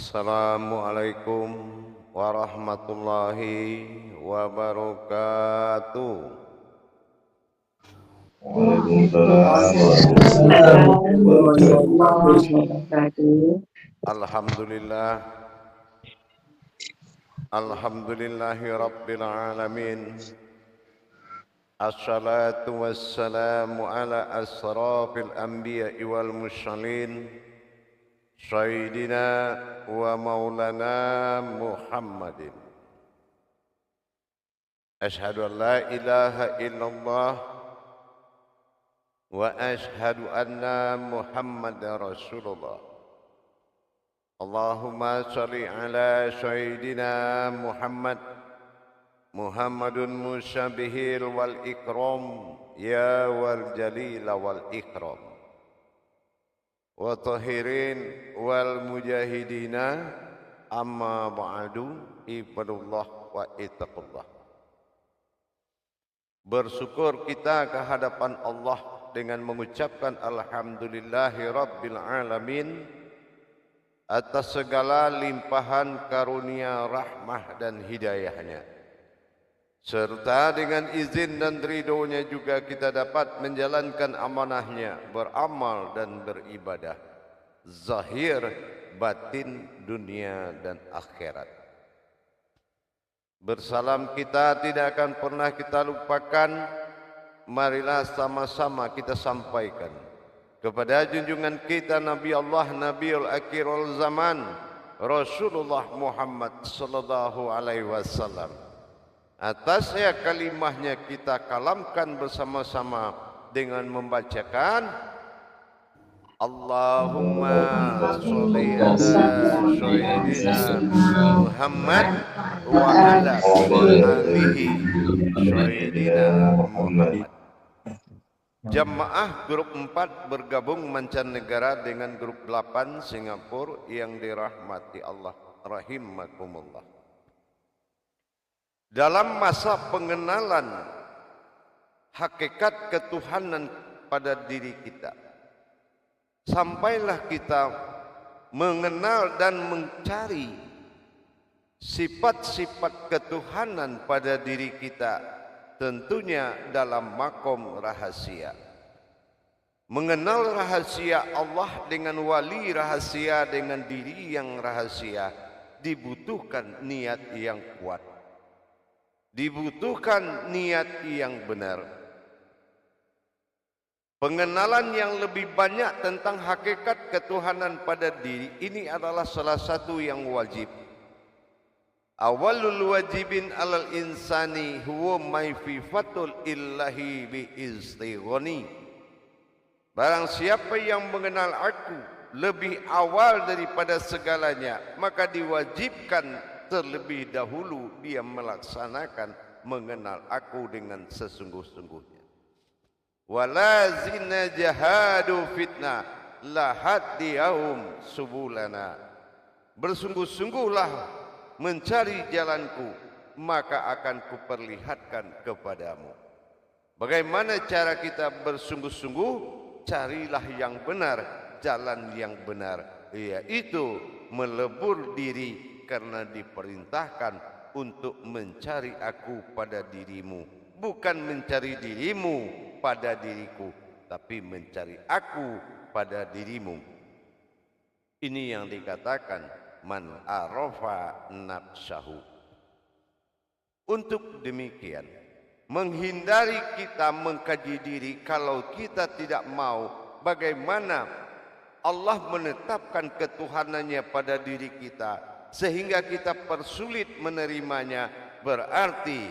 Assalamualaikum warahmatullahi wabarakatuh. Waalaikumsalam warahmatullahi Wabarakatuh. Alhamdulillah, alhamdulillahi rabbil alamin. Assalatu wassalamu ala asrafil anbiya'i wal mursalin, sayyidina wa maulana Muhammadin. Ashhadu an la ilaha illallah wa ashhadu anna Muhammadar Rasulullah. Allahumma salli ala sayyidina Muhammadun musyabihil wal ikram, ya wal jalil wal ikram, wa tahirin wal mujahidina, amma ba'du, ibadullah wa ittaqullah. Bersyukur kita ke hadapan Allah dengan mengucapkan alhamdulillahi rabbil alamin atas segala limpahan karunia rahmah dan hidayahnya, serta dengan izin dan ridhonya juga kita dapat menjalankan amanahnya, beramal dan beribadah zahir batin dunia dan akhirat. Bersalam kita tidak akan pernah kita lupakan. Marilah sama-sama kita sampaikan kepada junjungan kita Nabi Allah, Nabiul Akhirul Zaman, Rasulullah Muhammad sallallahu alaihi wasallam. Atasnya kalimahnya kita kalamkan bersama-sama dengan membacakan Allahumma sholli ala sayyidina Muhammad wa ala alihi sayyidina Muhammad. Jamaah grup 4 bergabung mancanegara dengan grup 8 Singapura yang dirahmati Allah rahimakumullah. Dalam masa pengenalan hakikat ketuhanan pada diri kita, sampailah kita mengenal dan mencari sifat-sifat ketuhanan pada diri kita, tentunya dalam makom rahasia. Mengenal rahasia Allah dengan wali rahasia, dengan diri yang rahasia, dibutuhkan niat yang kuat, dibutuhkan niat yang benar. Pengenalan yang lebih banyak tentang hakikat ketuhanan pada diri ini adalah salah satu yang wajib. Awalul wajibin alal insani huwa ma'rifatul illahi bi istighani. Barang siapa yang mengenal aku lebih awal daripada segalanya, maka diwajibkan terlebih dahulu dia melaksanakan mengenal aku dengan sesungguh-sungguhnya. Walazina jahadu fitnah lahadiyahum subulana. Bersungguh-sungguhlah mencari jalanku, maka akan kuperlihatkan kepadamu. Bagaimana cara kita bersungguh-sungguh? Carilah yang benar, jalan yang benar, yaitu melebur diri, karena diperintahkan untuk mencari aku pada dirimu, bukan mencari dirimu pada diriku, tapi mencari aku pada dirimu. Ini yang dikatakan man arafa nafsahu. Untuk demikian, menghindari kita mengkaji diri, kalau kita tidak mau bagaimana Allah menetapkan ketuhanannya pada diri kita sehingga kita persulit menerimanya, berarti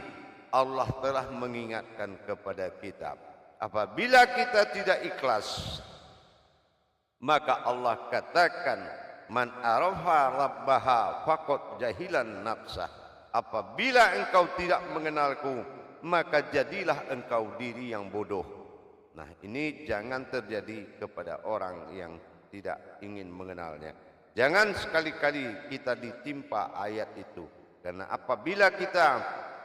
Allah telah mengingatkan kepada kita. Apabila kita tidak ikhlas, maka Allah katakan man arafa rabbaha faqad jahilan nafsah. Apabila engkau tidak mengenalku, maka jadilah engkau diri yang bodoh. Nah, ini jangan terjadi kepada orang yang tidak ingin mengenalnya. Jangan sekali-kali kita ditimpa ayat itu, karena apabila kita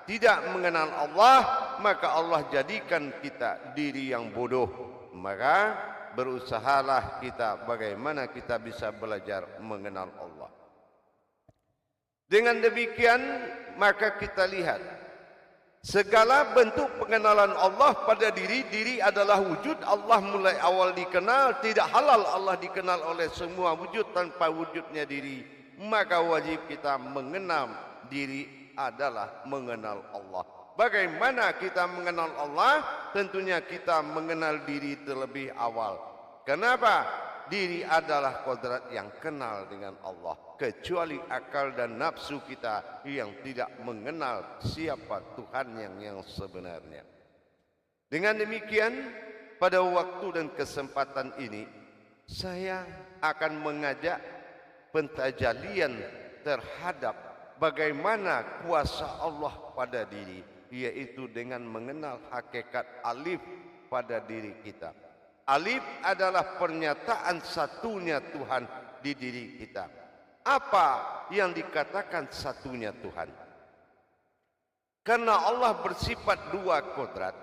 tidak mengenal Allah, maka Allah jadikan kita diri yang bodoh. Maka berusahalah kita bagaimana kita bisa belajar mengenal Allah. Dengan demikian maka kita lihat segala bentuk pengenalan Allah pada diri adalah wujud. Allah mulai awal dikenal, tidak halal Allah dikenal oleh semua wujud tanpa wujudnya diri. Maka wajib kita mengenal diri adalah mengenal Allah. Bagaimana kita mengenal Allah? Tentunya kita mengenal diri terlebih awal. Kenapa? Diri adalah kodrat yang kenal dengan Allah, kecuali akal dan nafsu kita yang tidak mengenal siapa Tuhan yang sebenarnya. Dengan demikian, pada waktu dan kesempatan ini saya akan mengajak pentajalian terhadap bagaimana kuasa Allah pada diri, yaitu dengan mengenal hakikat alif pada diri kita. Alif adalah pernyataan satunya Tuhan di diri kita. Apa yang dikatakan satunya Tuhan? Karena Allah bersifat dua kodrat.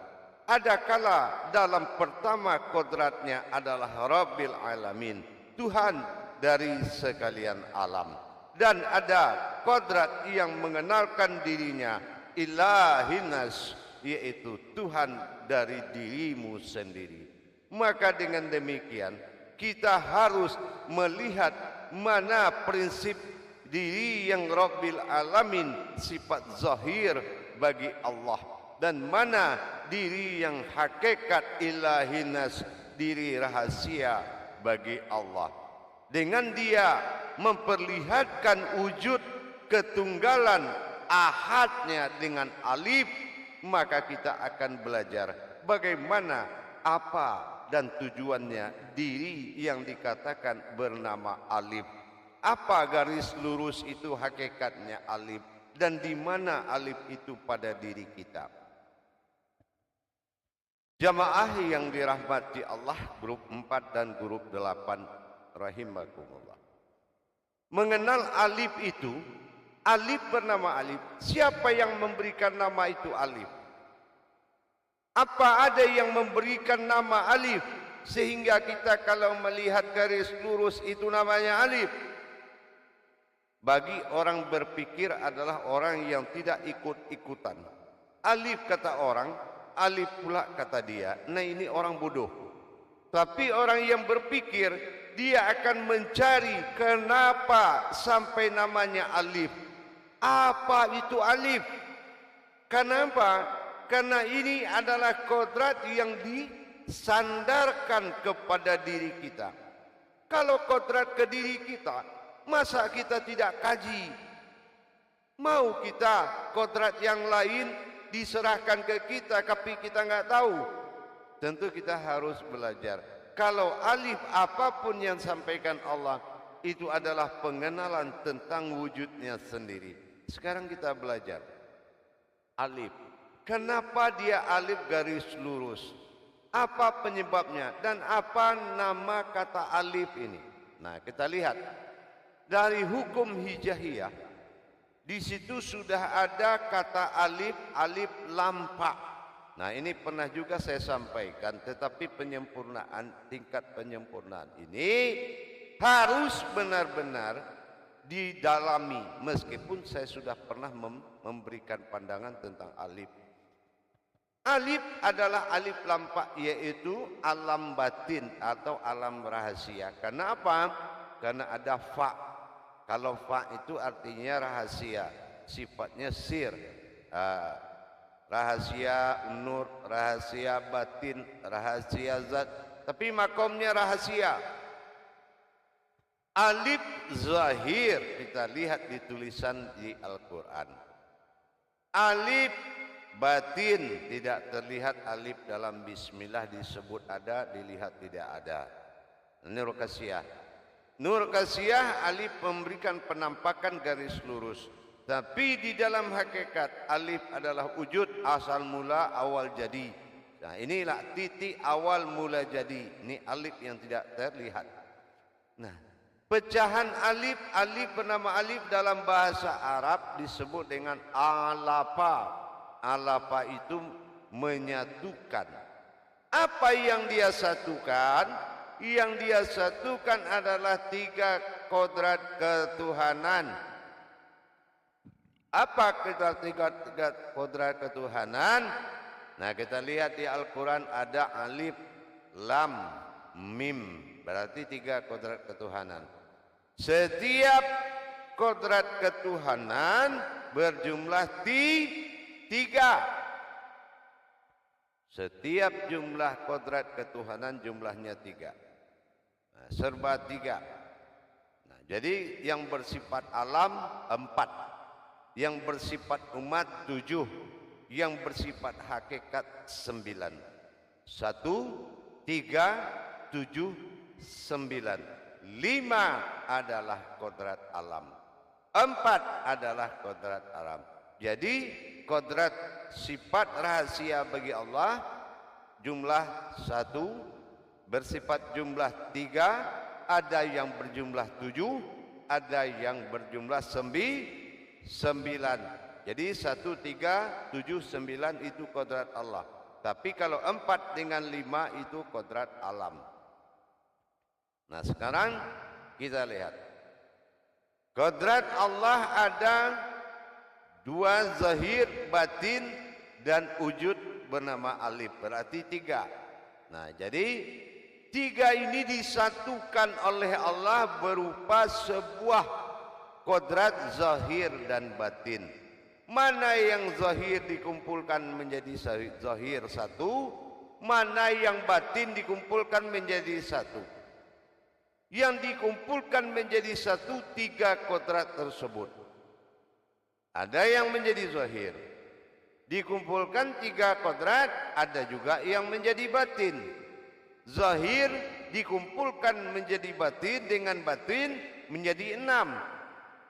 Adakala dalam pertama kodratnya adalah Rabbil Alamin, Tuhan dari sekalian alam. Dan ada kodrat yang mengenalkan dirinya Ilahinas, yaitu Tuhan dari dirimu sendiri. Maka dengan demikian kita harus melihat mana prinsip diri yang Rabbil Alamin, sifat zahir bagi Allah, dan mana diri yang hakikat Ilahinas, diri rahasia bagi Allah. Dengan dia memperlihatkan wujud ketunggalan ahadnya dengan alif, maka kita akan belajar bagaimana apa dan tujuannya diri yang dikatakan bernama alif. Apa garis lurus itu hakikatnya alif, dan di mana alif itu pada diri kita. Jamaah yang dirahmati Allah, grup 4 dan grup 8 rahimakumullah. Mengenal alif itu, alif bernama alif. Siapa yang memberikan nama itu alif? Apa ada yang memberikan nama alif sehingga kita kalau melihat garis lurus itu namanya alif? Bagi orang berpikir adalah orang yang tidak ikut-ikutan. Alif kata orang, alif pula kata dia. Nah, ini orang bodoh. Tapi orang yang berpikir, dia akan mencari kenapa sampai namanya alif. Apa itu alif? Kenapa? Karena ini adalah kodrat yang disandarkan kepada diri kita. Kalau kodrat ke diri kita, masa kita tidak kaji? Mau kita kodrat yang lain diserahkan ke kita, tapi kita nggak tahu. Tentu kita harus belajar. Kalau alif apapun yang sampaikan Allah, itu adalah pengenalan tentang wujudnya sendiri. Sekarang kita belajar alif. Kenapa dia alif garis lurus? Apa penyebabnya? Dan apa nama kata alif ini? Nah, kita lihat dari hukum hijaiyah. Di situ sudah ada kata alif, alif lampak. Nah, ini pernah juga saya sampaikan, tetapi penyempurnaan, tingkat penyempurnaan ini harus benar-benar didalami. Meskipun saya sudah pernah memberikan pandangan tentang alif. Alif adalah alif lampak, yaitu alam batin atau alam rahasia. Kenapa? Karena ada fa. Kalau fa itu artinya rahasia, sifatnya sir, rahasia nur, rahasia batin, rahasia zat. Tapi makomnya rahasia. Alif zahir, kita lihat di tulisan di Al-Quran. Alif batin, tidak terlihat alif dalam bismillah, disebut ada, dilihat tidak ada. Nur kasiyah. Nur kasiyah alif memberikan penampakan garis lurus. Tapi di dalam hakikat alif adalah wujud asal mula awal jadi. Nah, inilah titik awal mula jadi. Ini alif yang tidak terlihat. Nah, pecahan alif, alif bernama alif dalam bahasa Arab disebut dengan alapa. Alapa itu menyatukan. Apa yang dia satukan? Yang dia satukan adalah 3 kodrat ketuhanan. Apa tiga kodrat ketuhanan? Nah, kita lihat di Al-Quran ada alif, lam, mim. Berarti tiga kodrat ketuhanan. Setiap kodrat ketuhanan berjumlah tiga. Setiap jumlah kodrat ketuhanan jumlahnya tiga. Nah, serba tiga. Nah, jadi yang bersifat alam 4. Yang bersifat umat 7, yang bersifat hakikat 9. 1, 3, 7, 9. 5 adalah kodrat alam, 4 adalah kodrat alam. Jadi kodrat sifat rahasia bagi Allah jumlah 1, bersifat jumlah 3, ada yang berjumlah 7, ada yang berjumlah 9. Jadi 1, 3, 7, 9 itu kodrat Allah. Tapi kalau 4 dengan 5 itu kodrat alam. Nah, sekarang kita lihat. Kodrat Allah ada 2, zahir, batin, dan wujud bernama alif. Berarti 3. Nah, jadi 3 ini disatukan oleh Allah berupa sebuah kodrat zahir dan batin. Mana yang zahir dikumpulkan menjadi zahir 1, mana yang batin dikumpulkan menjadi 1. Yang dikumpulkan menjadi 1 3 kodrat tersebut. Ada yang menjadi zahir, dikumpulkan 3 kodrat, ada juga yang menjadi batin. Zahir dikumpulkan menjadi batin, dengan batin menjadi 6.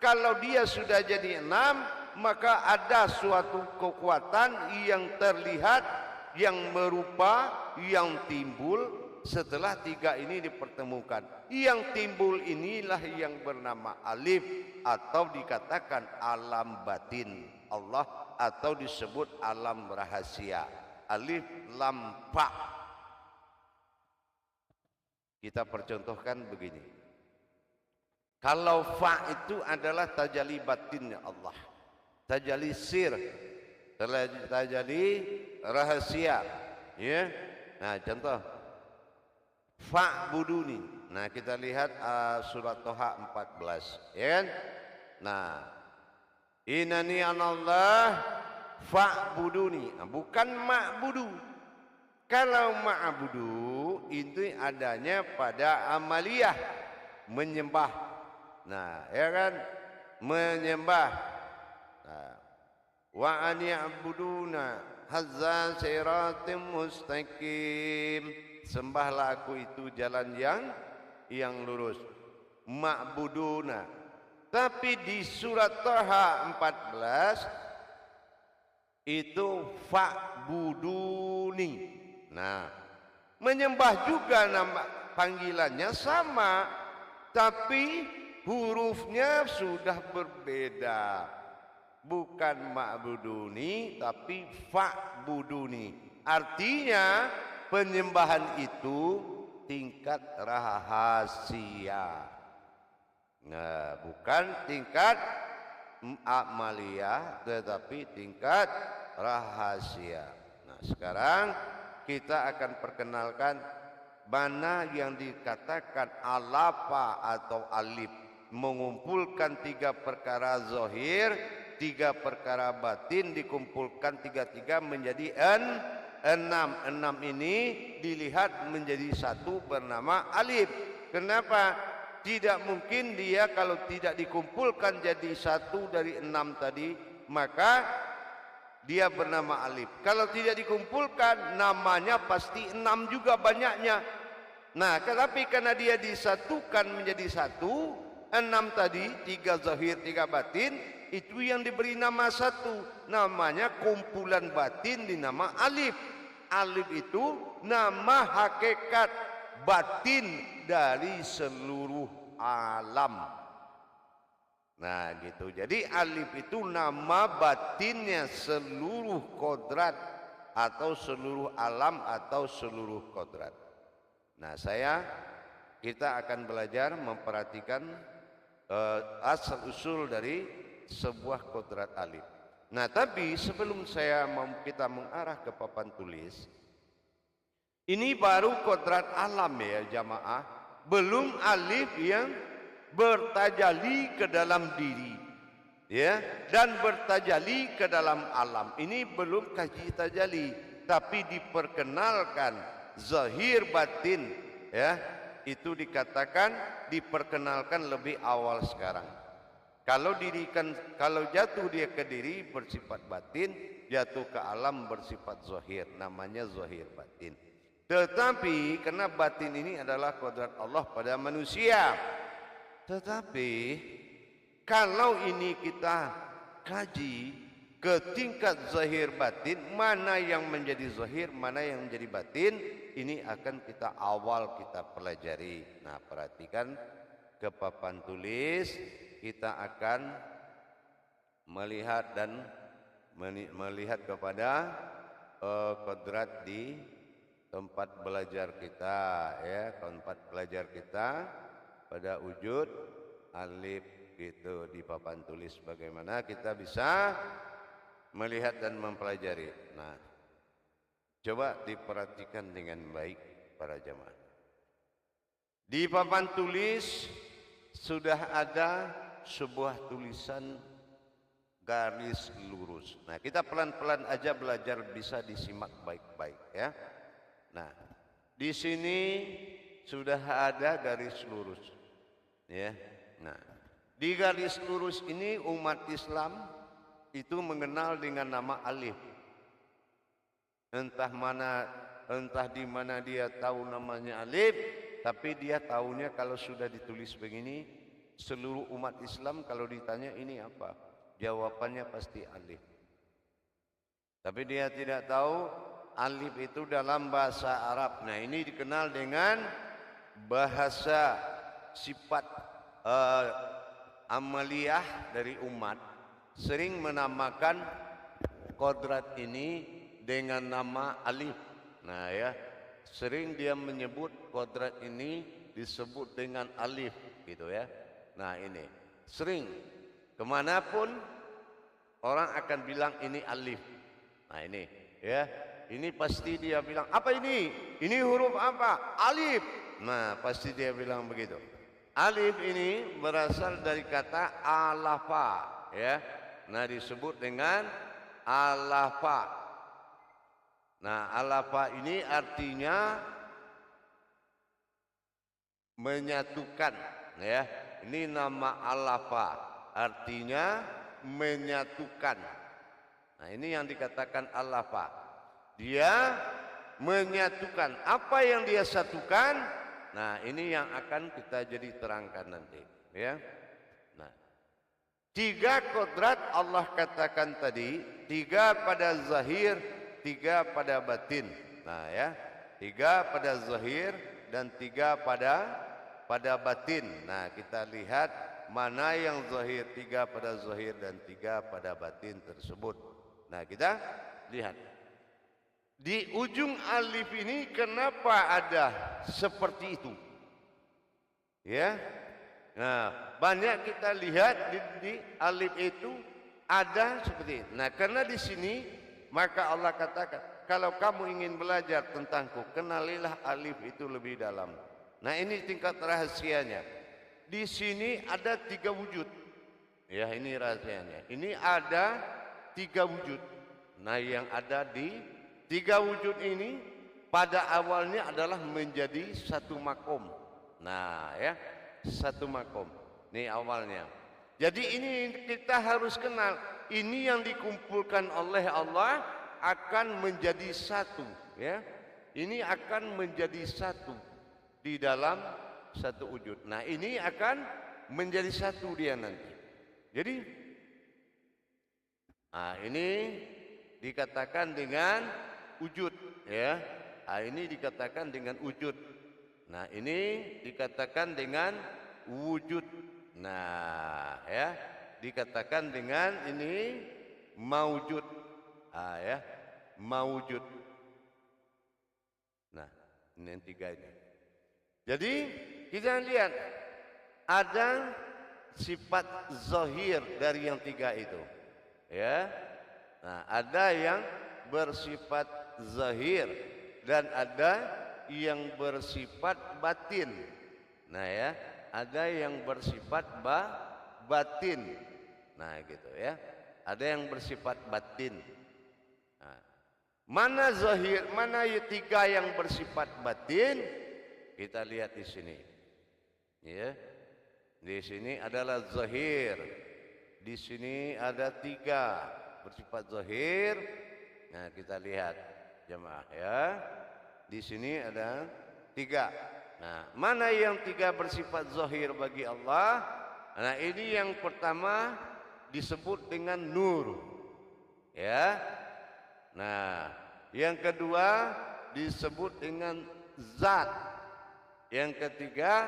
Kalau dia sudah jadi 6, maka ada suatu kekuatan yang terlihat, yang merupa, yang timbul setelah 3 ini dipertemukan. Yang timbul inilah yang bernama alif, atau dikatakan alam batin Allah, atau disebut alam rahasia. Alif, lam, fa. Kita percontohkan begini. Kalau fa itu adalah tajalli batinnya Allah, tajalli sir, tajalli rahasia, ya. Nah, contoh fa buduni. Nah, kita lihat surat Toha 14, ya kan? Nah, inani anallah fa buduni, bukan ma'budu. Kalau ma'budu itu adanya pada amaliyah, menyembah. Nah, ya kan, menyembah. Nah, wa an ya'buduna hadza siratim mustaqim. Sembahlah aku itu jalan yang lurus. Ma'buduna. Tapi di surat Toha 14 itu fa'buduni. Nah, menyembah juga nama panggilannya sama, tapi hurufnya sudah berbeda. Bukan ma'buduni, tapi fa'buduni. Artinya penyembahan itu tingkat rahasia. Nah, bukan tingkat amaliyah, tetapi tingkat rahasia. Nah, sekarang kita akan perkenalkan mana yang dikatakan alapa atau alif, mengumpulkan 3 perkara zahir, 3 perkara batin, dikumpulkan 3 menjadi 6. 6 ini dilihat menjadi 1 bernama alif. Kenapa? Tidak mungkin dia kalau tidak dikumpulkan jadi 1 dari 6 tadi, maka dia bernama alif. Kalau tidak dikumpulkan, namanya pasti 6 juga banyaknya. Nah, tetapi karena dia disatukan menjadi 1, 6 tadi, 3 zahir 3 batin, itu yang diberi nama 1. Namanya kumpulan batin dinama alif. Alif itu nama hakikat batin dari seluruh alam. Nah, gitu. Jadi alif itu nama batinnya seluruh kodrat, atau seluruh alam, atau seluruh kodrat. Nah, kita akan belajar memperhatikan asal usul dari sebuah kodrat alif. Nah, tapi sebelum kita mengarah ke papan tulis, ini baru kodrat alam ya jamaah, belum alif yang bertajali ke dalam diri, ya, dan bertajali ke dalam alam. Ini belum kaji tajali, tapi diperkenalkan zahir batin, ya, itu dikatakan diperkenalkan lebih awal sekarang. Kalau jatuh dia ke diri bersifat batin, jatuh ke alam bersifat zahir, namanya zahir batin. Tetapi karena batin ini adalah kodrat Allah pada manusia. Tetapi kalau ini kita kaji ke tingkat zahir batin, mana yang menjadi zahir, mana yang menjadi batin, ini akan kita pelajari. Nah, perhatikan ke papan tulis, kita akan melihat kepada kodrat di tempat belajar kita, ya, tempat belajar kita pada wujud alif gitu di papan tulis. Bagaimana kita bisa melihat dan mempelajari. Nah, coba diperhatikan dengan baik para jamaah. Di papan tulis sudah ada sebuah tulisan garis lurus. Nah, kita pelan-pelan aja belajar, bisa disimak baik-baik ya. Nah, di sini sudah ada garis lurus ya. Nah, di garis lurus ini umat Islam itu mengenal dengan nama alif. Entah di mana dia tahu namanya alif, tapi dia tahunya kalau sudah ditulis begini, seluruh umat Islam kalau ditanya ini apa, jawabannya pasti alif. Tapi dia tidak tahu alif itu dalam bahasa Arab. Nah, ini dikenal dengan bahasa sifat amaliyah dari umat, sering menamakan kodrat ini dengan nama alif. Nah ya, sering dia menyebut kodrat ini disebut dengan alif gitu ya. Nah, ini sering kemanapun orang akan bilang ini alif. Nah, ini ya, ini pasti dia bilang apa ini huruf apa? Alif. Nah, pasti dia bilang begitu. Alif ini berasal dari kata alafa ya. Nah, disebut dengan alafa. Nah, alafa ini artinya menyatukan ya. Ini nama alafa, artinya menyatukan. Nah, ini yang dikatakan alafa. Dia menyatukan. Apa yang dia satukan? Nah, ini yang akan kita jadi terangkan nanti ya. Nah, 3 kodrat Allah katakan tadi, 3 pada zahir, 3 pada batin. Nah ya, 3 pada zahir dan 3 pada batin. Nah, kita lihat mana yang zahir, 3 pada zahir dan 3 pada batin tersebut. Nah, kita lihat di ujung alif ini kenapa ada seperti itu ya. Nah, banyak kita lihat di alif itu ada seperti itu. Nah, karena di sini maka Allah katakan, kalau kamu ingin belajar tentangku, kenalilah alif itu lebih dalam. Nah, ini tingkat rahasianya. Di sini ada 3 wujud. Ya, ini rahasianya. Ini ada 3 wujud. Nah, yang ada di 3 wujud ini pada awalnya adalah menjadi satu makom. Nah, ya, satu makom. Ini awalnya. Jadi ini kita harus kenal. Ini yang dikumpulkan oleh Allah akan menjadi satu ya. Ini akan menjadi satu di dalam satu wujud. Nah, ini akan menjadi satu dia nanti. Jadi ini dikatakan dengan wujud ya. Nah, ini dikatakan dengan wujud. Nah, ini dikatakan dengan wujud. Nah, ya, dikatakan dengan ini maujud. Ya, maujud. Nah, ini yang 3 ini. Jadi kita lihat ada sifat zahir dari yang tiga itu. Ya. Nah, ada yang bersifat zahir dan ada yang bersifat batin. Nah ya, ada yang bersifat batin. Nah gitu ya. Ada yang bersifat batin. Nah, mana zahir, mana tiga yang bersifat batin? Kita lihat di sini. Ya. Di sini adalah zahir. Di sini ada tiga bersifat zahir. Nah, kita lihat jemaah ya. Di sini ada tiga. Nah, mana yang tiga bersifat zahir bagi Allah? Nah, ini yang pertama disebut dengan nur. Ya. Nah, yang kedua disebut dengan zat. Yang ketiga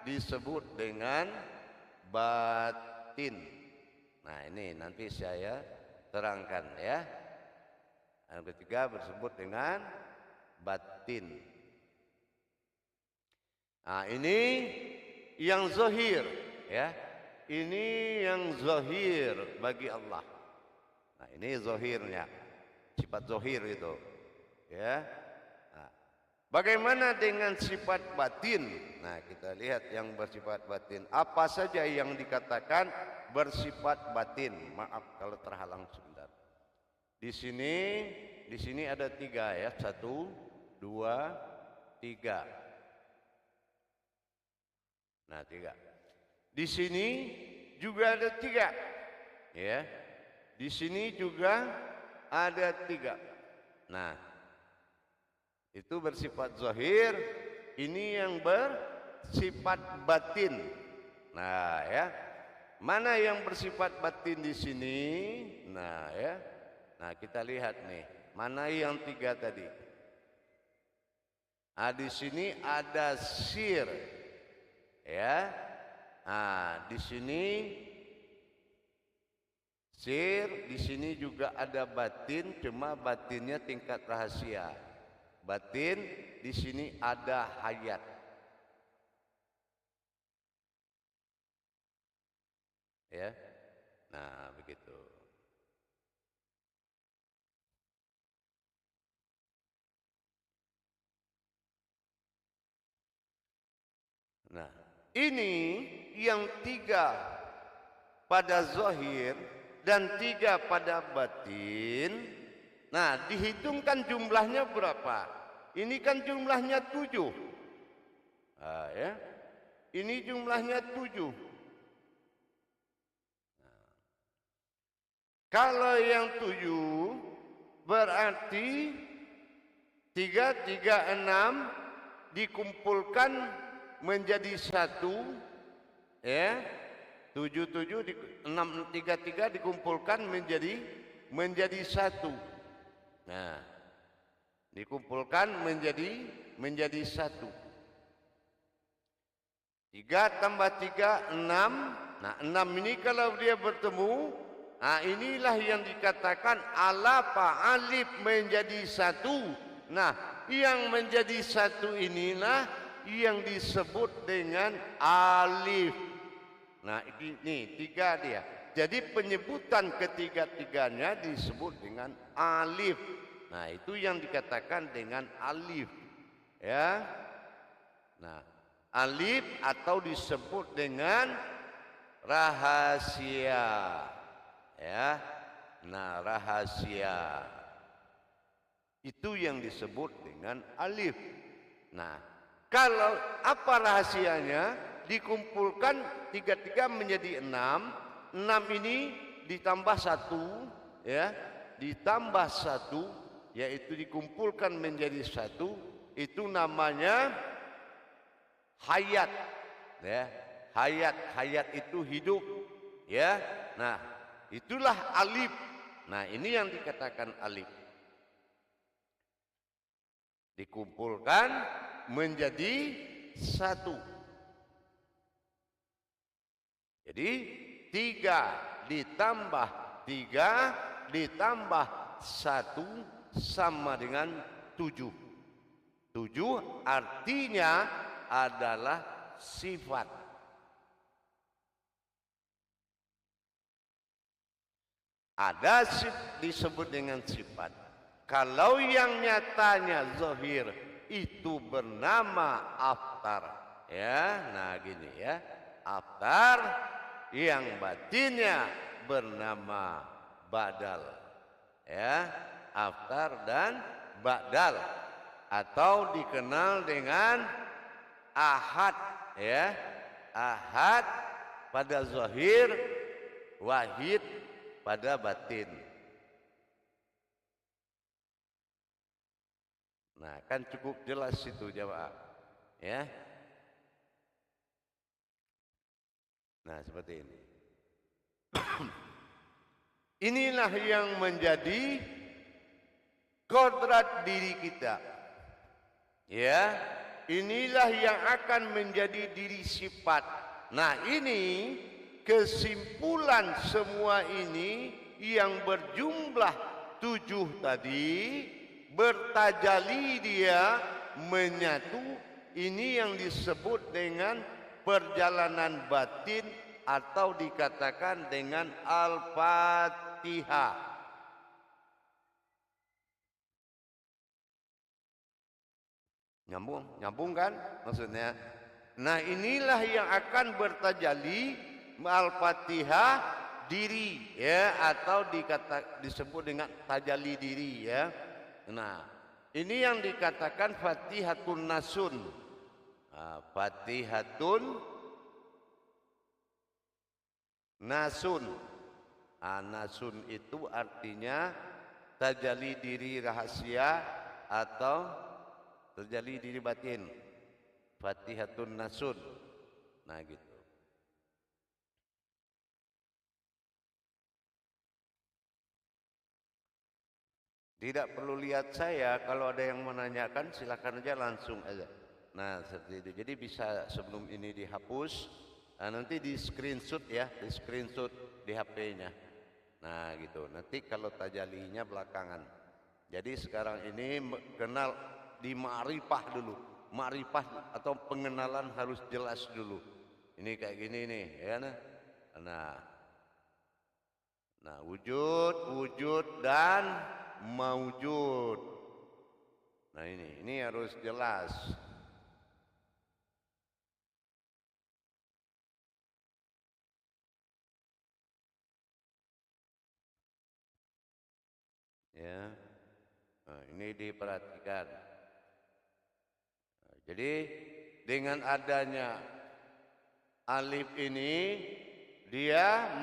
disebut dengan batin. Nah, ini nanti saya terangkan ya. Yang ketiga disebut dengan batin. Nah, ini yang zahir ya. Ini yang zahir bagi Allah. Nah, ini zahirnya. Sifat zahir itu. Ya. Nah, bagaimana dengan sifat batin? Nah, kita lihat yang bersifat batin. Apa saja yang dikatakan bersifat batin? Maaf kalau terhalang sebentar. Di sini ada tiga ya. 1, 2, 3. Nah, 3. Di sini juga ada 3. Ya. Di sini juga ada 3. Nah, itu bersifat zahir. Ini yang bersifat batin. Nah, ya. Mana yang bersifat batin di sini? Nah, ya. Nah, kita lihat nih. Mana yang 3 tadi? Nah, di sini ada sir. Ya. Nah, di sini sir, di sini juga ada batin, cuma batinnya tingkat rahasia. Batin, di sini ada hayat. Ya. Nah, begitu. Nah, ini yang 3 pada zahir dan 3 pada batin. Nah, dihitungkan jumlahnya berapa? Ini kan jumlahnya 7. Nah, ya. Ini jumlahnya 7. Nah, kalau yang 7 berarti 3, 3, 6 dikumpulkan menjadi 1, ya. 7, 7, 6, 3, 3 dikumpulkan menjadi 1. Nah, dikumpulkan menjadi 1. 3 tambah 3, 6. Nah, 6 ini kalau dia bertemu, nah inilah yang dikatakan alif menjadi 1. Nah, yang menjadi 1 inilah yang disebut dengan alif. Nah, ini 3 dia. Jadi penyebutan ketiga-tiganya disebut dengan alif. Nah, itu yang dikatakan dengan alif. Ya. Nah, alif atau disebut dengan rahasia. Ya. Nah, rahasia. Itu yang disebut dengan alif. Nah, kalau apa rahasianya? Dikumpulkan 3 menjadi 6. 6 ini ditambah 1, ya, ditambah 1, yaitu dikumpulkan menjadi 1. Itu namanya hayat, ya. Hayat itu hidup, ya. Nah, itulah alif. Nah, ini yang dikatakan alif. Dikumpulkan menjadi 1. Jadi 3 ditambah 3 ditambah 1 sama dengan 7. 7 artinya adalah sifat. Ada disebut dengan sifat. Kalau yang nyatanya zahir itu bernama aftar, ya. Nah gini ya, aftar, yang batinnya bernama badal, ya. Aftar dan badal, atau dikenal dengan ahad, ya. Ahad pada zahir, wahid pada batin. Nah, kan cukup jelas itu jamaah, ya. Nah, seperti ini. Inilah yang menjadi kodrat diri kita. Ya, inilah yang akan menjadi diri sifat. Nah, ini kesimpulan semua ini yang berjumlah 7 tadi, bertajali dia menyatu. Ini yang disebut dengan perjalanan batin atau dikatakan dengan Al-Fatihah. Nyambung kan maksudnya? Nah, inilah yang akan bertajali Al-Fatihah diri, ya, atau disebut dengan tajali diri, ya. Nah, ini yang dikatakan Fatihatun Nasun. Fatihatun Nasun. Nasun itu artinya tajali diri rahasia atau terjadi diri batin. Fatihatun Nasun. Nah gitu. Tidak perlu lihat saya, kalau ada yang menanyakan silakan aja langsung aja. Nah seperti itu. Jadi bisa sebelum ini dihapus, nanti di screenshot ya, di screenshot di HP-nya. Nah gitu. Nanti kalau tajalinya belakangan. Jadi sekarang ini kenal di ma'rifah dulu. Ma'rifah atau pengenalan harus jelas dulu. Ini kayak gini nih, ya. Nah, wujud dan maujud. Nah ini harus jelas. Ya. Nah, ini diperhatikan. Jadi dengan adanya alif ini, dia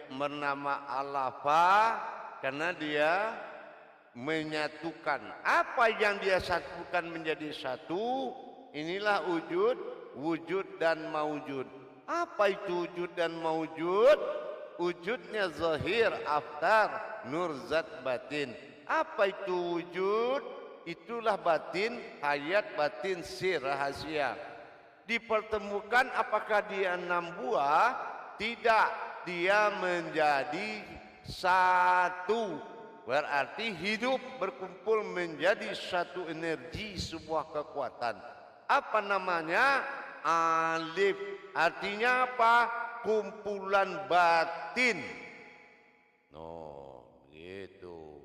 bernama alafa karena dia menyatukan apa yang dia satukan menjadi satu. Inilah wujud dan maujud. Apa itu wujud dan maujud? Wujudnya zahir, aftar, nur zat batin. Apa itu wujud? Itulah batin, hayat batin, sir, rahasia. Dipertemukan apakah dia 6 buah? Tidak, dia menjadi satu. Berarti hidup berkumpul menjadi satu energi, sebuah kekuatan. Apa namanya? Alif. Artinya apa? Kumpulan batin. Oh, gitu.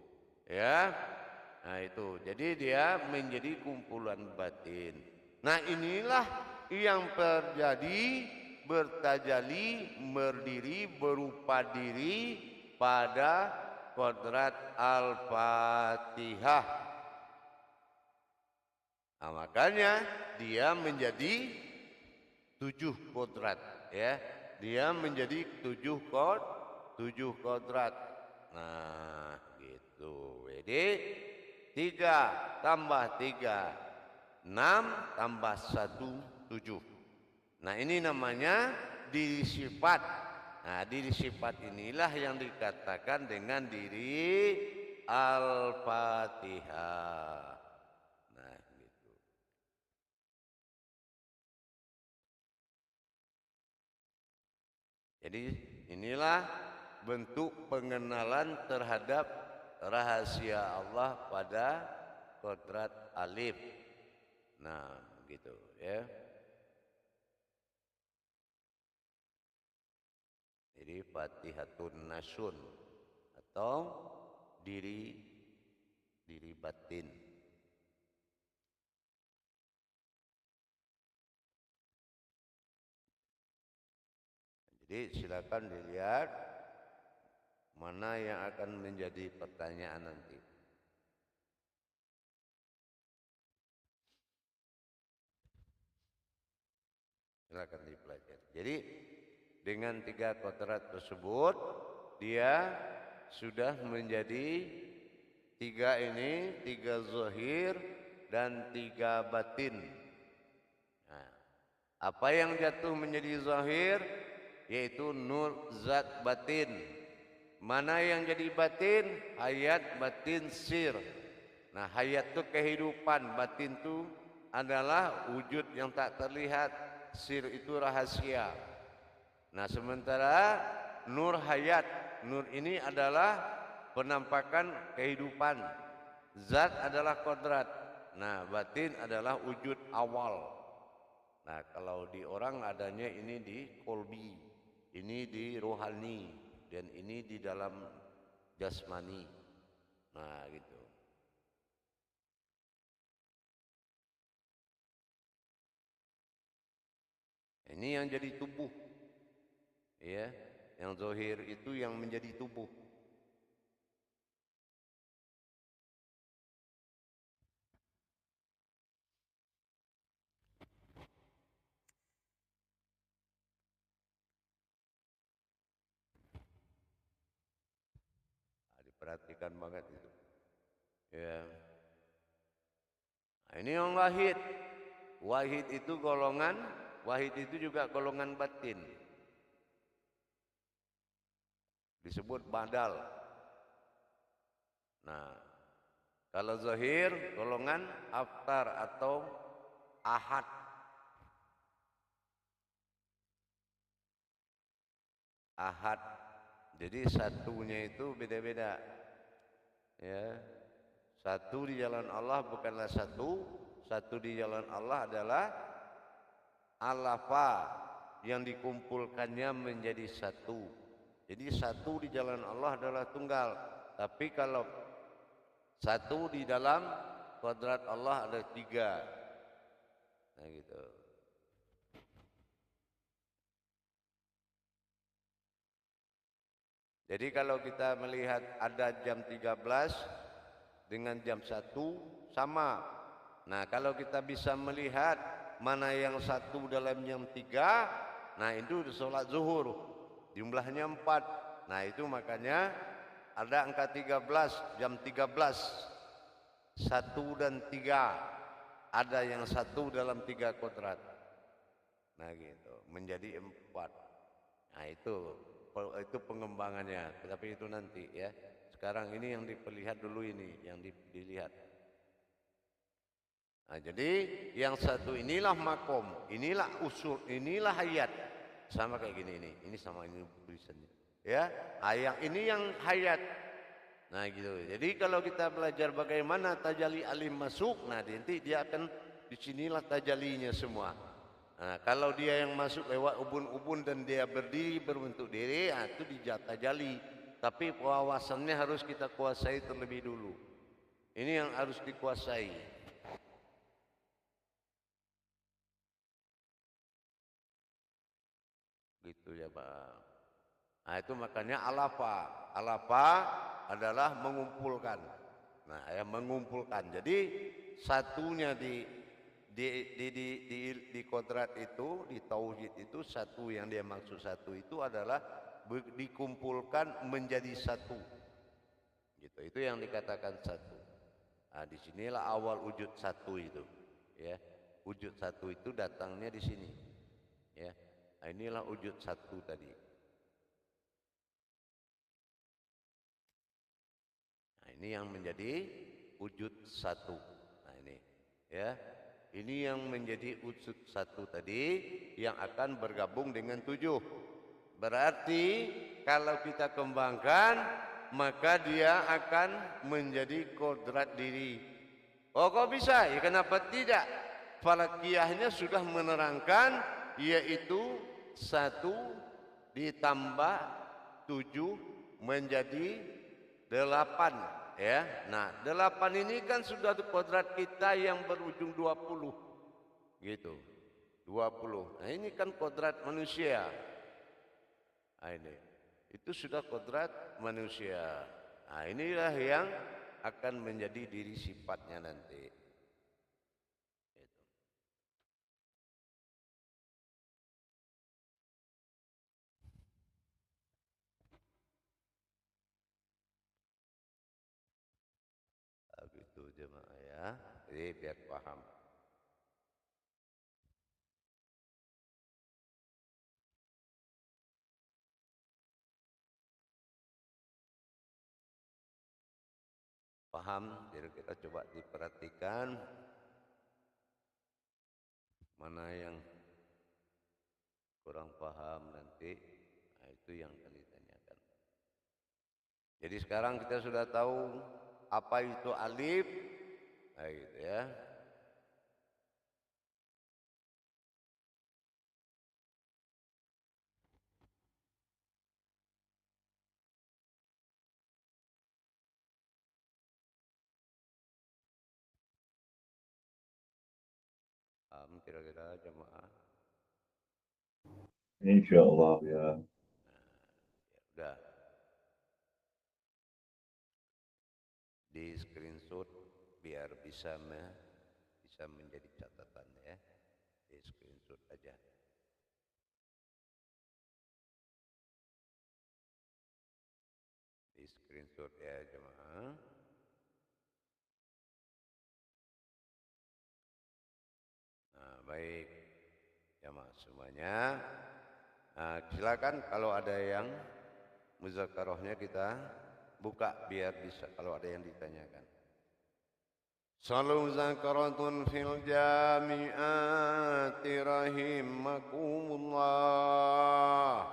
Ya. Nah itu, jadi dia menjadi kumpulan batin. Nah inilah yang terjadi, bertajali, berdiri, berupa diri pada kodrat Al-Fatihah. Nah, makanya dia menjadi 7 kodrat, ya. Dia menjadi 7 kodrat. Nah gitu. Jadi 3 tambah 3, 6 tambah 1, 7. Nah ini namanya diri sifat. Nah diri sifat inilah yang dikatakan dengan diri Al-Fatihah. Nah gitu. Jadi inilah bentuk pengenalan terhadap rahasia Allah pada kodrat alif. Nah gitu ya. Jadi Fatihatun Nasun atau diri batin. Jadi silakan dilihat mana yang akan menjadi pertanyaan nanti. Silakan dipelajari. Jadi dengan 3 kodrat tersebut dia sudah menjadi 3 zahir dan 3 batin. Nah, apa yang jatuh menjadi zahir yaitu nur zat batin. Mana yang jadi batin? Hayat, batin, sir. Nah, hayat itu kehidupan, batin itu adalah wujud yang tak terlihat, sir itu rahasia. Nah, sementara nur hayat, nur ini adalah penampakan kehidupan. Zat adalah kodrat. Nah, batin adalah wujud awal. Nah, kalau di orang adanya ini di kolbi, ini di rohani, dan ini di dalam jasmani. Nah, gitu. Ini yang jadi tubuh. Ya, yang zahir itu yang menjadi tubuh. Perhatikan banget itu. Ya. Nah, ini yang wahid. Wahid itu golongan, wahid itu juga golongan batin. Disebut badal. Nah, kalau zahir golongan aftar atau ahad. Ahad. Jadi satunya itu beda-beda. Ya. Satu di jalan Allah bukanlah satu di jalan Allah adalah alafa yang dikumpulkannya menjadi satu. Jadi satu di jalan Allah adalah tunggal. Tapi kalau satu di dalam kodrat Allah ada 3. Nah gitu. Jadi kalau kita melihat ada jam 13 dengan jam 1 sama. Nah, kalau kita bisa melihat mana yang 1 dalam jam 3, nah itu sholat zuhur. Jumlahnya 4. Nah, itu makanya ada angka 13, jam 13. 1 dan 3. Ada yang 1 dalam 3 kodrat. Nah, gitu. Menjadi 4. Nah, itu pengembangannya, tapi itu nanti ya. Sekarang ini yang diperlihat dulu, ini yang dilihat. Nah, jadi yang 1 inilah makom, inilah usul, inilah hayat. Sama kayak gini ini sama ini tulisannya. Ya, yang ini yang hayat. Nah, gitu. Jadi kalau kita belajar bagaimana tajalli alim masuk, nah nanti dia akan disinilah tajalinya semua. Nah, kalau dia yang masuk lewat ubun-ubun dan dia berdiri berbentuk diri, nah, itu dijata jali. Tapi wawasannya harus kita kuasai terlebih dulu. Ini yang harus dikuasai. Gitu ya Pak. Nah, itu makanya alafa. Alafa adalah mengumpulkan. Nah, yang mengumpulkan. Jadi satunya di kodrat itu, di tauhid itu, satu yang dia maksud satu itu adalah dikumpulkan menjadi satu. Gitu. Itu yang dikatakan satu. Nah, disinilah awal wujud satu itu. Ya, wujud satu itu datangnya di sini. Ya, nah, inilah wujud satu tadi. Nah, ini yang menjadi wujud satu. Nah, ini, ya. Ini yang menjadi wujud satu tadi yang akan bergabung dengan 7. Berarti kalau kita kembangkan maka dia akan menjadi kodrat diri. Oh, kok bisa? Ya kenapa tidak? Falakiyahnya sudah menerangkan, yaitu 1 ditambah 7 menjadi 8 ya. Nah, 8 ini kan sudah kodrat kita yang berujung 20 gitu. 20. Nah, ini kan kodrat manusia. Nah, ini. Itu sudah kodrat manusia. Nah, inilah yang akan menjadi diri sifatnya nanti. Begitu jemaah ya. Jadi biar paham. Paham? Jadi kita coba diperhatikan mana yang kurang paham nanti. Nah, itu yang akan ditanyakan. Jadi sekarang kita sudah tahu apa itu alif. Nah, gitu ya. Kira-kira jemaah. Insyaallah ya. Udah. Di screenshot biar bisa menjadi catatan ya. Di screenshot aja. Di screenshot ya jemaah. Nah, baik jemaah semuanya. Nah, silakan kalau ada yang muzakarahnya kita buka biar bisa kalau ada yang ditanyakan. Salu zakaratun fil jami'ati rahimakumullah.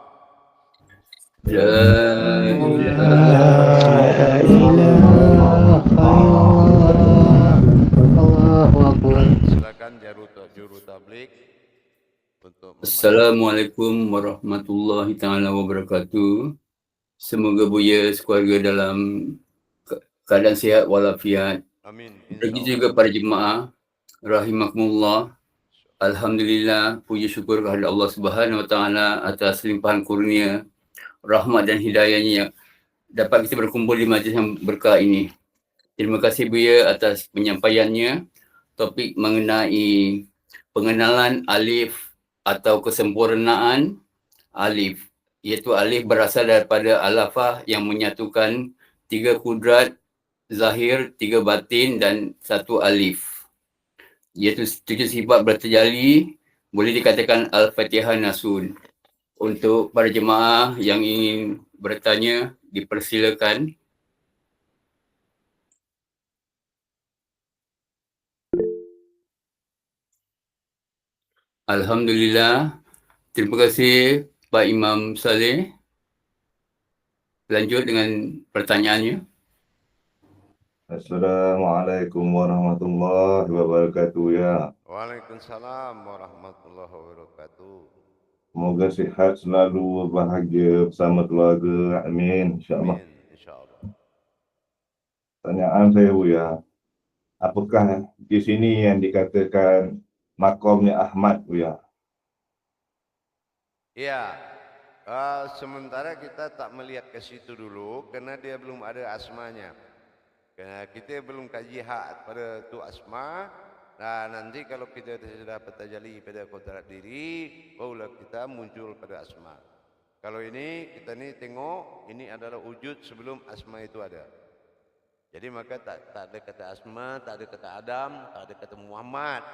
La ilaha illallah. Allahu Akbar. Silakan juru tablik untuk Assalamualaikum warahmatullahi taala wabarakatuh. Semoga Buya sekeluarga dalam keadaan sihat walafiat. amin. Begitu juga para jemaah rahimakumullah. Alhamdulillah, puji syukur kepada Allah Subhanahu wa taala atas limpahan kurnia, rahmat dan hidayahnya yang dapat kita berkumpul di majlis yang berkah ini. Terima kasih Buya atas penyampaiannya. Topik mengenai pengenalan alif atau kesempurnaan alif, iaitu alif berasal daripada alafah yang menyatukan 3 kudrat zahir, 3 batin dan 1 alif, iaitu 7 sifat bertajalli, boleh dikatakan Al-Fatihah Nasun. Untuk para jemaah yang ingin bertanya, dipersilakan. Alhamdulillah. Terima kasih Pak Imam Saleh. Lanjut dengan pertanyaannya. Assalamualaikum warahmatullahi wabarakatuh ya. Waalaikumsalam warahmatullahi wabarakatuh. Semoga sehat selalu, bahagia bersama keluarga. Amin. InsyaAllah. Amin, insyaallah. Pertanyaan saya Buya, apakah di sini yang dikatakan makamnya Ahmad Buya? Ya, sementara kita tak melihat ke situ dulu karena dia belum ada asmanya. Karena kita belum kaji hak pada tu asma. Nah, nanti kalau kita sudah bertajalli pada kodrat diri, barulah kita muncul pada asma. Kalau ini kita ni tengok ini adalah wujud sebelum asma itu ada. Jadi maka tak ada kata asma, tak ada kata Adam, tak ada kata Muhammad.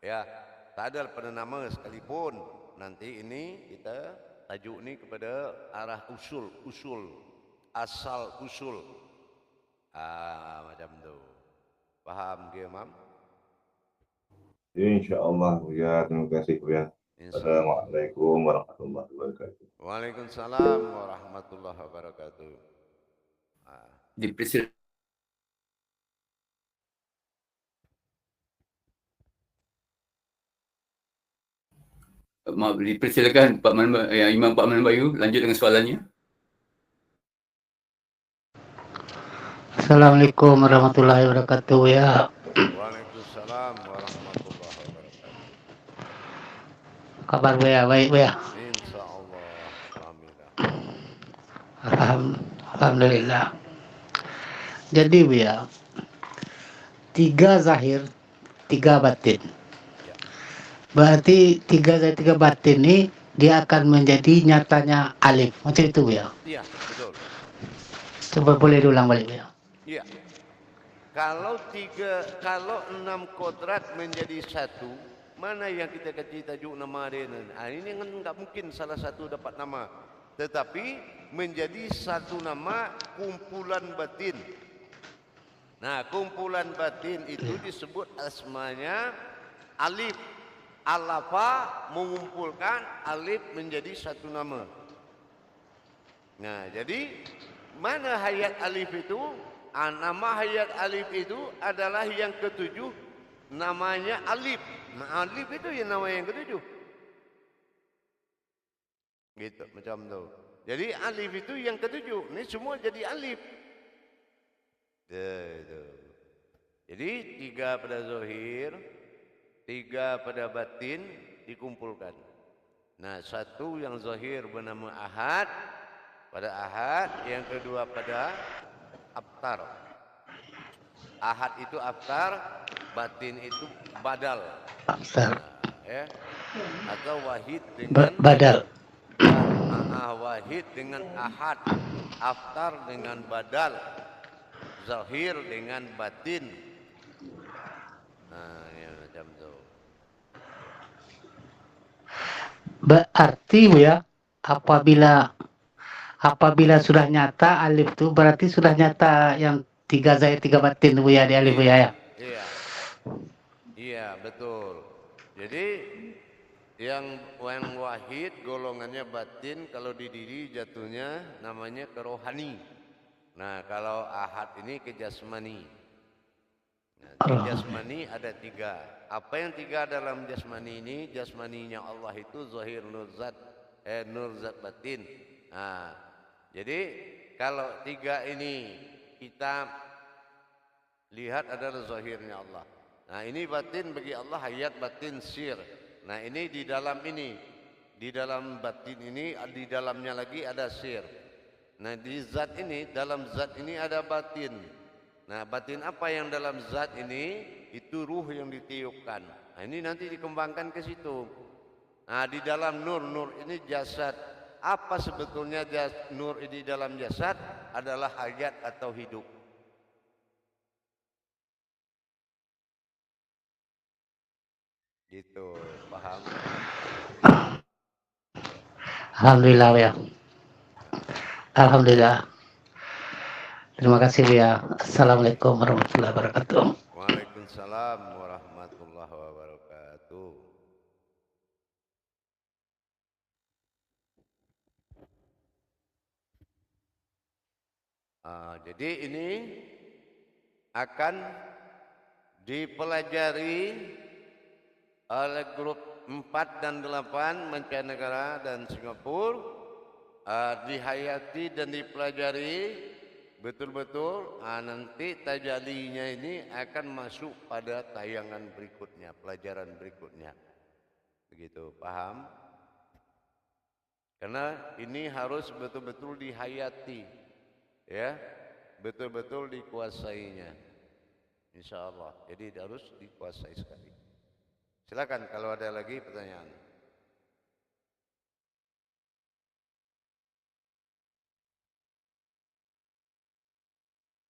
Ya, tak ada pada nama sekalipun. Nanti ini kita tajuk ni kepada arah usul, asal usul. Macam tu. Faham ke, Mam? InsyaAllah Buya. Terima kasih Buya. Assalamualaikum warahmatullahi wabarakatuh. Waalaikumsalam warahmatullahi wabarakatuh. Dipersilakan. Maaf, dipersilakan Pak Imam Pak Manbayu lanjut dengan soalannya. Assalamualaikum warahmatullahi wabarakatuh ya. Waalaikumsalam warahmatullahi wabarakatuh. Kabar ya, baik ya. Insya Allah. Alhamdulillah. Alhamdulillah. Jadi ya, 3 zahir, 3 batin. Ya. Berarti 3 zahir 3 batin ini dia akan menjadi nyatanya alif. Macam itu ya. Iya, betul. Coba boleh diulang balik ya. Iya. Kalau 6 kodrat menjadi satu, mana yang kita tajuk nama dia? Nah, ini kan nggak mungkin salah satu dapat nama, tetapi menjadi satu nama kumpulan batin. Nah, kumpulan batin itu disebut asmanya alif. Alafa mengumpulkan alif menjadi satu nama. Nah, jadi mana hayat alif itu? Nama hayat alif itu adalah yang ketujuh, namanya alif. Nah, alif itu yang nama yang ketujuh. Gitu, macam tu. Jadi alif itu yang ketujuh. Ini semua jadi alif. Gitu. Jadi 3 pada zahir, 3 pada batin dikumpulkan. Nah, satu yang zahir bernama ahad, pada ahad, yang kedua pada abtar. Ahad itu abtar, batin itu badal. Abtar. Nah, ya. Atau wahid dengan badal. Wahid dengan ahad, abtar dengan badal, zahir dengan batin. Nah, ya macam tu. Berarti ya, apabila sudah nyata alif itu berarti sudah nyata yang 3 zahir 3 batin bu ya di alif bu ya. Iya. Iya, betul. Jadi yang wahid golongannya batin, kalau di diri jatuhnya namanya ke rohani. Nah, kalau ahad ini ke jasmani. Nah, di jasmani ada 3. Apa yang 3 dalam jasmani ini? Jasmaninya Allah itu zahir nur zat batin. Nah, jadi kalau 3 ini kita lihat adalah zahirnya Allah. Nah, ini batin bagi Allah, hayat batin sir. Nah, ini di dalam batin ini, di dalamnya lagi ada sir. Nah, di zat ini, dalam zat ini ada batin. Nah, batin apa yang dalam zat ini? Itu ruh yang ditiupkan. Nah, ini nanti dikembangkan ke situ. Nah, di dalam nur ini jasad. Apa sebetulnya nur ini dalam jasad? Adalah hayat atau hidup. Gitu, paham? Alhamdulillah ya. Alhamdulillah. Terima kasih ya. Assalamualaikum warahmatullahi wabarakatuh. Waalaikumsalam warahmatullahi wabarakatuh. Jadi ini akan dipelajari oleh grup 4 dan 8 mancanegara dan Singapura, dihayati dan dipelajari betul-betul. Nanti tajalinya ini akan masuk pada tayangan berikutnya, pelajaran berikutnya. Begitu, paham? Karena ini harus betul-betul dihayati, ya, betul-betul dikuasainya, insya Allah. Jadi harus dikuasai sekali. Silakan kalau ada lagi pertanyaan.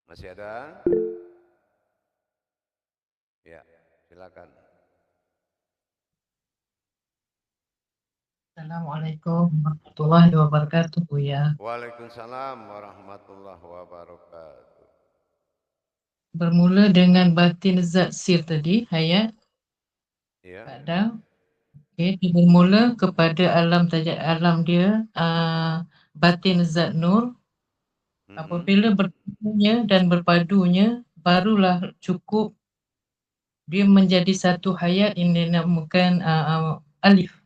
Masih ada? Ya, silakan. Assalamualaikum warahmatullahi wabarakatuh Buya. Waalaikumsalam warahmatullahi wabarakatuh. Bermula dengan batin zat sir tadi, hayat. Ya. Ada. Okey, dia bermula kepada alam dia, batin zat nur. Apabila bertemunya dan berpadunya, barulah cukup dia menjadi satu hayat yang dinamakan alif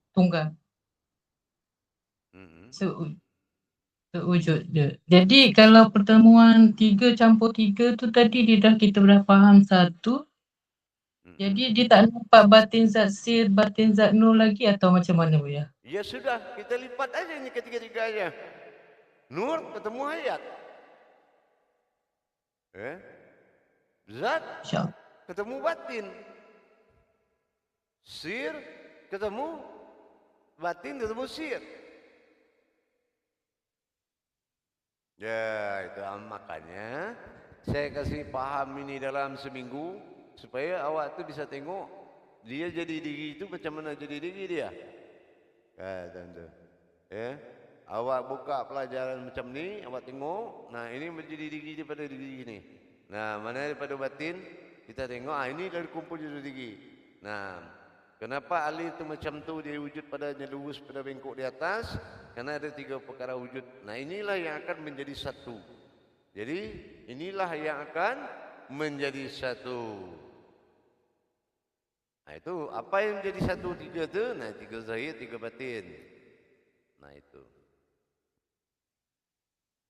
tunggal. terwujud dia. Jadi kalau pertemuan 3 campur 3 tu tadi kita dah faham satu. Jadi dia tak nampak batin zat sir, batin zat nur lagi atau macam mana Buya? Ya sudah, kita lipat aja ini ketiga-tiganya. Nur ketemu hayat. Zat InsyaAllah. ketemu batin. Sir ketemu batin, ketemu sir. Ya, itu makanya saya kasih paham ini dalam seminggu supaya awak tu bisa tengok dia jadi diri itu macam mana jadi diri dia. Tentu. Ya. Awak buka pelajaran macam ni, awak tengok, nah ini menjadi diri daripada diri ini. Nah, mana daripada batin kita tengok, ini dari kumpul jadi diri. Nah, kenapa alif itu macam tu dia wujud padanya lurus pada bengkok di atas? Karena ada 3 perkara wujud. Nah, inilah yang akan menjadi satu. Jadi, inilah yang akan menjadi satu. Nah, itu apa yang menjadi satu 3 tu? Nah, 3 zahir, 3 batin. Nah, itu.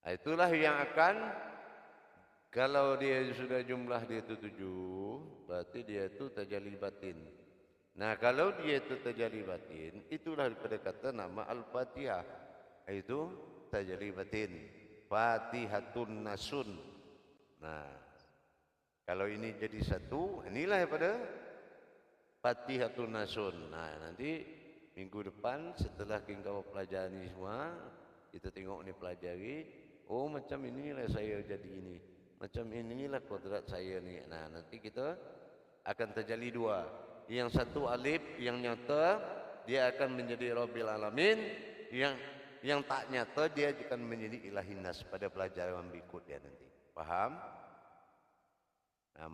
Nah, itulah yang akan, kalau dia sudah jumlah dia itu 7, berarti dia itu tajalli batin. Nah, kalau dia itu tajalli batin, itulah daripada kata nama Al-Fatihah. Itu tajalli batin. Fatihatun nasun. Nah, kalau ini jadi satu, inilah daripada Fatihatun nasun. Nah, nanti minggu depan setelah kita pelajari semua, kita tengok ni pelajari, oh macam inilah saya jadi ini. Macam inilah kodrat saya ni. Nah, nanti kita akan terjadi 2. Yang satu alif yang nyata dia akan menjadi Rabbil Alamin, yang tak nyata dia akan menjadi Ilahin Nas pada pelajaran berikutnya nanti. Faham? Nah,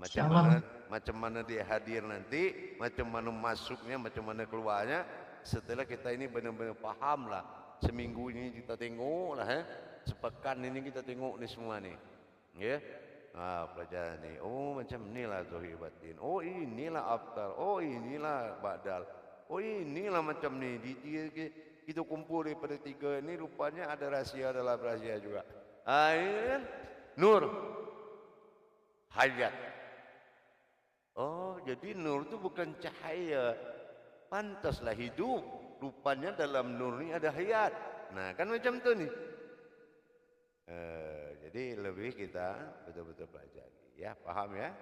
macam mana dia hadir nanti, macam mana masuknya, macam mana keluarnya. Setelah kita ini benar-benar faham lah. Seminggu ini kita tengok lah, sepekan ini kita tengok ni semua ni. Ya, pelajaran ni. Oh macam inilah zahir batin. Oh inilah aftar. Oh inilah badal. Oh inilah macam ni. Kita kumpul daripada 3 ni, rupanya ada rahsia dalam rahsia juga. Ini kan nur, hayat. Oh, jadi nur itu bukan cahaya. Pantaslah hidup. Rupanya dalam nur ni ada hayat. Nah, kan macam tu ni. Jadi lebih kita betul-betul pelajari. Ya, faham ya?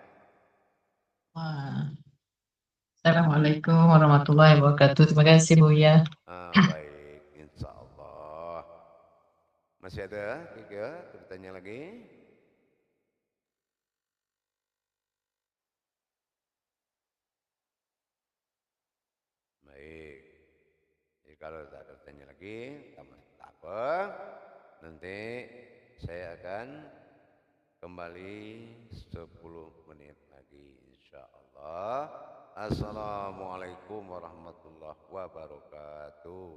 Assalamualaikum warahmatullahi wabarakatuh. Terima kasih Buya. Baik, insyaAllah. Masih ada 3 bertanya lagi? Baik. Jadi kalau tak ada bertanya lagi, tak apa. Nanti saya akan kembali 10 menit lagi insyaAllah. Assalamualaikum warahmatullahi wabarakatuh.